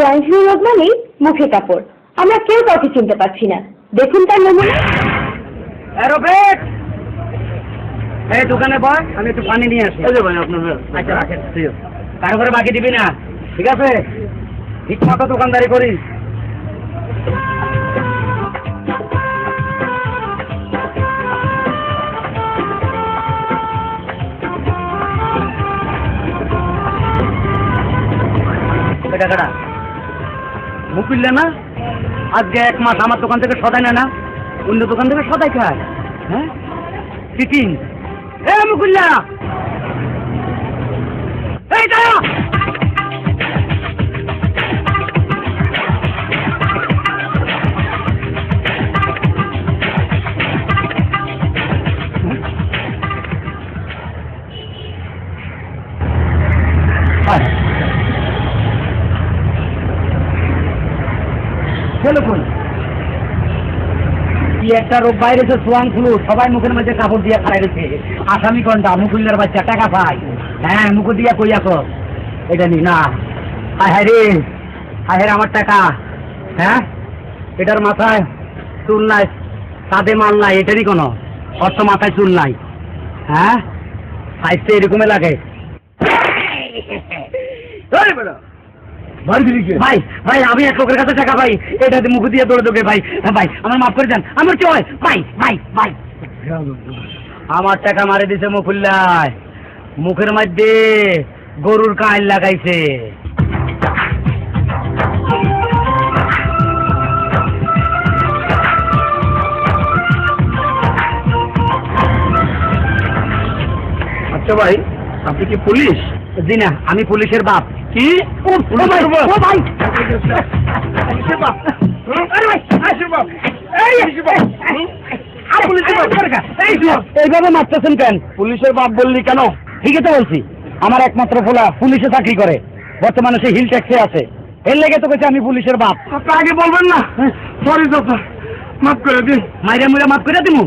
Swine flu রোগ মানেই মুখে কাপড়। আমরা কেউ কাউকে চিনতে পারছি না। দেখুন তার নমুনা। এরোবেট এই দোকানে বয়, আমি একটু পানি নিয়ে আসি। এই যে ভাই আপনার। আচ্ছা রাখেন, ঠিক আছে। কারো করে বাকি দিবি না, ঠিক আছে? ঠিক মতো দোকানদারি করিস। টাকাটা মুকুল্লে না, আজকে 1 মাস আমার দোকান থেকে সদাই না, অন্য দোকান থেকে সদাই খায়। হ্যাঁ চিটিং। এ মুকুল্লা, এই দাঁড়া। কি একটা রোগ বাইরেছে, সোয়াইন ফ্লু। সবাই মুখের মধ্যে কাপড় দিয়ে খাড়াই রয়েছে। আসামি কোনটা? মুকুল্লার বাচ্চা টাকা পায়। হ্যাঁ, মুকুল দিয়া কই আস এটা নি না। হায় রে, হায় আমার টাকা। হ্যাঁ, এটার মাথায় চুল নাই, কাঁধে মাল নাই, এটারই কোনো অর্থ। মাথায় চুল নাই। হ্যাঁ, সাইজটা এরকমই লাগে। ভাই ভাই, আমি এক লোকের কাছে টাকা পাই, এটা মুখ দিয়ে দৌড়ে দৌড়ে। ভাই ভাই, আমার মাফ করে দেন, আমার কি হয়? ভাই ভাই ভাই, আমার টাকা মারে দিছে মুকুল্লায়। মুখের মধ্যে গরুর কাইল লাগাইছে। আচ্ছা ভাই, আপনি কি পুলিশ? জি না, আমি পুলিশের বাপ। কি? এইভাবে মারতেছেন কেন? পুলিশের বাপ বললি কেন? ঠিকই তো বলছি। আমার একমাত্র পোলা পুলিশে চাকরি করে, বর্তমানে সে হিল ট্যাক্সে আছে। এর লেগে তো বলছে আমি পুলিশের বাপ। আগে বলবেন না? সরি চাচা, মাফ করে দিন। মাইরা মুইরা মাফ করে দিমু।